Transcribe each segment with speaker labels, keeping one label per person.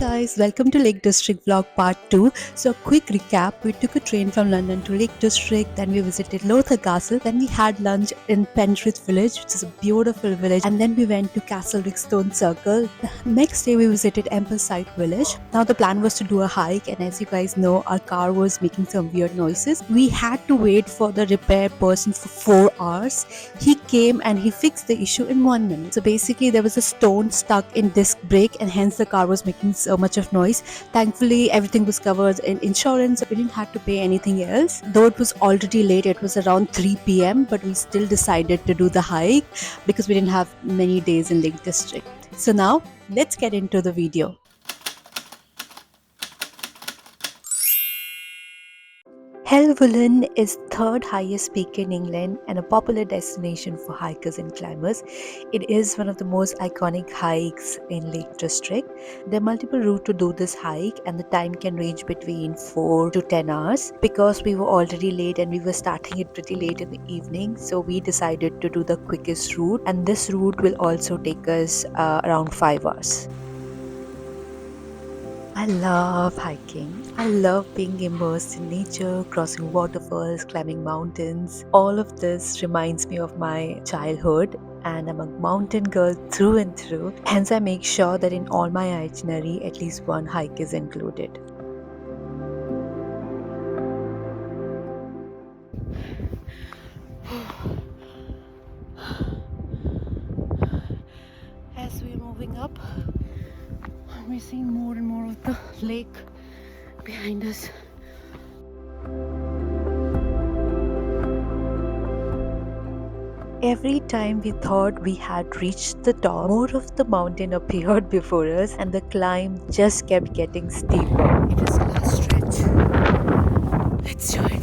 Speaker 1: guys, welcome to Lake District Vlog Part 2. So, quick recap, we took a train from London to Lake District, then we visited Lothar Castle, then we had lunch in Penrith Village, which is a beautiful village, and then we went to Castlereagh Stone Circle. The next day we visited Ambleside Village. Now the plan was to do a hike, and as you guys know, our car was making some weird noises. We had to wait for the repair person for 4 hours. He came and he fixed the issue in 1 minute. So basically there was a stone stuck in disc brake and hence the car was making so much of noise. Thankfully everything was covered in insurance. We didn't have to pay anything else. Though it was already late, it was around 3 p.m. but we still decided to do the hike because we didn't have many days in Lake District. So now let's get into the video. Helvellyn is third highest peak in England and a popular destination for hikers and climbers. It is one of the most iconic hikes in Lake District. There are multiple routes to do this hike and the time can range between 4 to 10 hours. Because we were already late and we were starting it pretty late in the evening, so we decided to do the quickest route, and this route will also take us around 5 hours. I love hiking. I love being immersed in nature, crossing waterfalls, climbing mountains. All of this reminds me of my childhood, and I'm a mountain girl through and through. Hence, I make sure that in all my itinerary, at least one hike is included. As we're moving up, we're seeing more and more of the lake behind us. Every time we thought we had reached the top, more of the mountain appeared before us and the climb just kept getting steeper. It is the last stretch. Let's do it.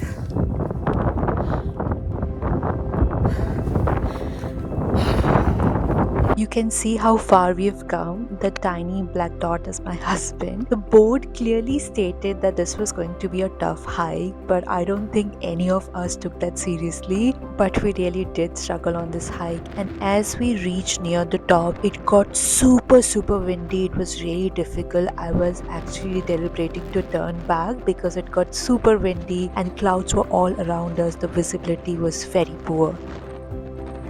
Speaker 1: You can see how far we've come. The tiny black dot is my husband. The board clearly stated that this was going to be a tough hike, but I don't think any of us took that seriously. But we really did struggle on this hike, and as we reached near the top, it got super windy. It was really difficult. I was actually deliberating to turn back because it got super windy and clouds were all around us. The visibility was very poor.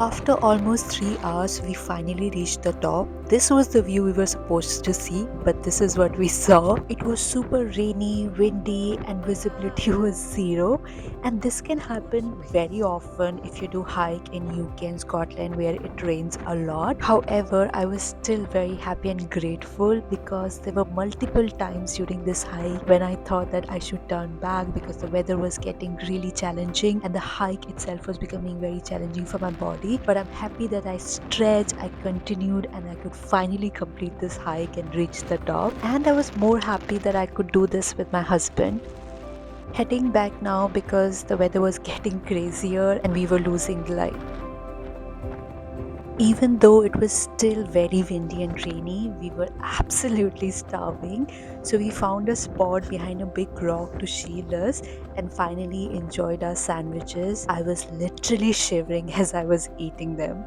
Speaker 1: After almost 3 hours, we finally reached the top. This was the view we were supposed to see, but this is what we saw. It was super rainy, windy, and visibility was zero. And this can happen very often if you do hike in UK and Scotland where it rains a lot. However, I was still very happy and grateful because there were multiple times during this hike when I thought that I should turn back because the weather was getting really challenging and the hike itself was becoming very challenging for my body. But I'm happy that I stretched, I continued, and I could finally complete this hike and reach the top. And I was more happy that I could do this with my husband. Heading back now because the weather was getting crazier and we were losing light. Even though it was still very windy and rainy, we were absolutely starving. So we found a spot behind a big rock to shield us and finally enjoyed our sandwiches. I was literally shivering as I was eating them.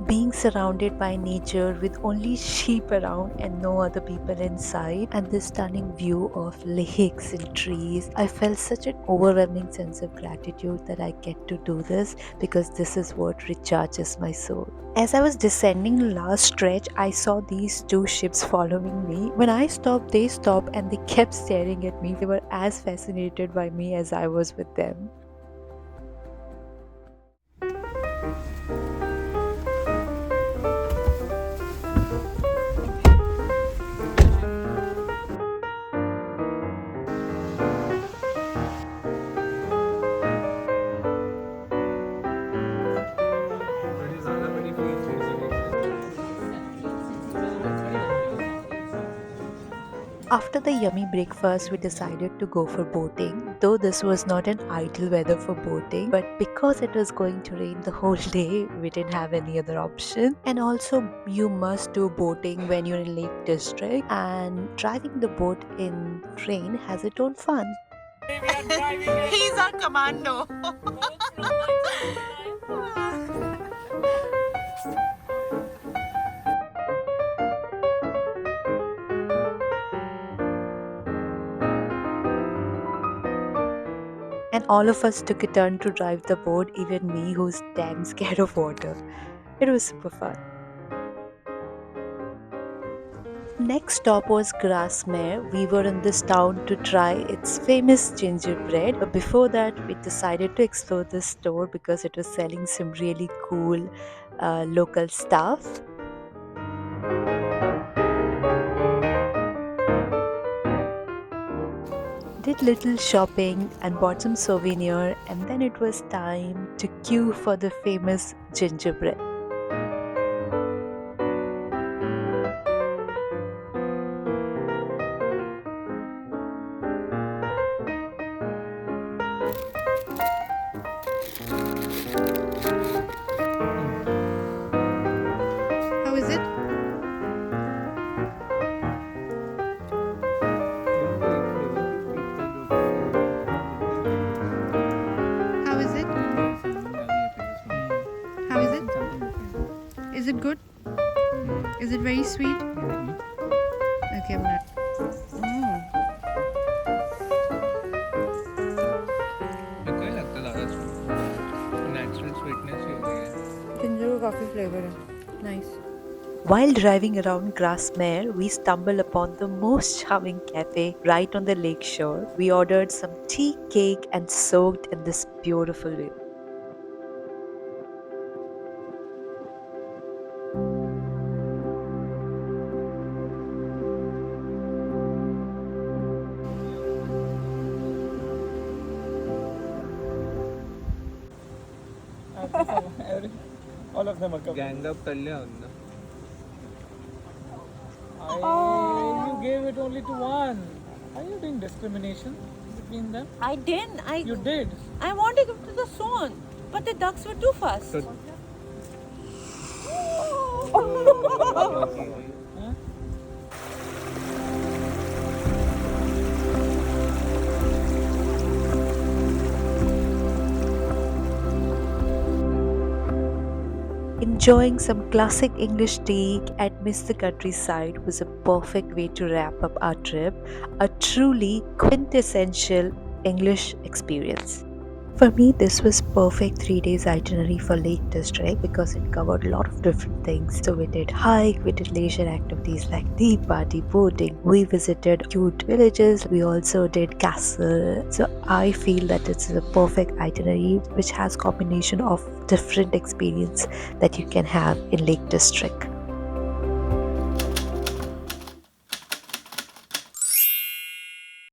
Speaker 1: Being surrounded by nature with only sheep around and no other people inside, and this stunning view of lakes and trees, I felt such an overwhelming sense of gratitude that I get to do this because this is what recharges my soul. As I was descending the last stretch, I saw these two ships following me. When I stopped, they stopped and they kept staring at me. They were as fascinated by me as I was with them. After the yummy breakfast, we decided to go for boating. Though this was not an ideal weather for boating, but because it was going to rain the whole day, we didn't have any other option. And also, you must do boating when you're in Lake District, and driving the boat in rain has its own fun.
Speaker 2: He's our commando.
Speaker 1: And all of us took a turn to drive the boat, even me who's damn scared of water. It was super fun. Next stop was Grasmere. We were in this town to try its famous gingerbread. But before that, we decided to explore this store because it was selling some really cool local stuff. Did little shopping and bought some souvenir, and then it was time to queue for the famous gingerbread. How is it? How is it? How is it? Is it good? Is it very sweet? Okay, I'm not.
Speaker 3: काय लगता ज़्यादा natural sweetness ही हो गई है
Speaker 1: Ginger coffee flavor. Nice. While driving around Grasmere, we stumbled upon the most charming cafe right on the lake shore. We ordered some tea, cake, and soaked in this beautiful view.
Speaker 4: All of them are covered.
Speaker 3: Gang up कर लिया उन्होंने
Speaker 4: You gave it only to one. Are you doing discrimination between them?
Speaker 2: I didn't.
Speaker 4: You did.
Speaker 2: I want to give to the swan, but the ducks were too fast.
Speaker 3: तो
Speaker 4: Huh?
Speaker 1: Enjoying some classic English tea amidst the countryside was a perfect way to wrap up our trip, a truly quintessential English experience. For me, this was perfect 3 days itinerary for Lake District because it covered a lot of different things. So we did hike, we did leisure activities like tea party, boating. We visited cute villages. We also did castle. So I feel that it's a perfect itinerary which has combination of different experience that you can have in Lake District.